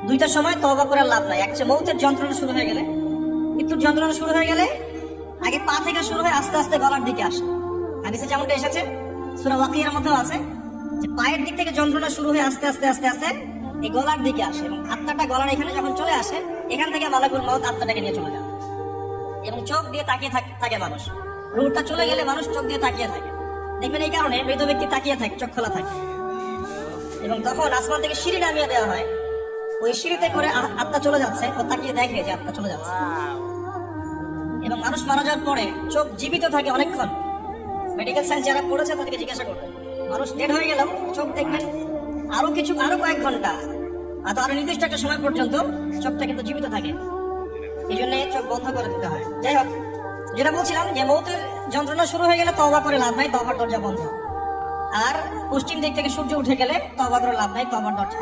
দুইটার সময় তওবা করে লাভ নাই। এক হচ্ছে মৌতের যন্ত্রণা শুরু হয়ে গেলে, মৃত্যুর যন্ত্রণা শুরু হয়ে গেলে আগে পা থেকে শুরু হয়ে আস্তে আস্তে গলার দিকে আসে। হাদিসে যেমনটা এসেছে, সূরা ওয়াকিয়ার মধ্যেও আছে যে পায়ের দিক থেকে যন্ত্রণা শুরু হয়ে আস্তে আস্তে আস্তে আস্তে এই গলার দিকে আসে, এবং আত্মাটা গলার এখানে যখন চলে আসে, এখান থেকে মালাকুল মউত আত্মাটাকে নিয়ে চলে যায়। এবং চোখ দিয়ে তাকিয়ে থাকে মানুষ। রূহটা চলে গেলে মানুষ চোখ দিয়ে তাকিয়ে থাকে। দেখবেন এই কারণে মৃত ব্যক্তি তাকিয়ে থাকে, চোখ খোলা থাকে। এবং তখন আসমান থেকে সিঁড়ি নামিয়ে দেওয়া হয়, ওই সিঁড়িতে করে আত্মা চলে যাচ্ছে, ও তাকিয়ে দেখে যে আত্মা চলে যাচ্ছে। এবং মানুষ মারা যাওয়ার পরে চোখ জীবিত থাকে অনেকক্ষণ। মেডিকেল সায়েন্স যারা পড়েছে তাদেরকে জিজ্ঞাসা করবে, মানুষ ডেড হয়ে গেলেও চোখ দেখবেন আরো কয়েক ঘন্টা, আরো নির্দিষ্ট একটা সময় পর্যন্ত চোখটা কিন্তু জীবিত থাকে। এই জন্য চোখ বন্ধ করে দিতে হয়। যাই হোক, যেটা বলছিলাম যে মৌতের যন্ত্রণা শুরু হয়ে গেলে তওবা করে লাভ নাই, তওবার দরজা বন্ধ। আর পশ্চিম দিক থেকে সূর্য উঠে গেলে তওবা করে লাভ নাই, তওবার দরজা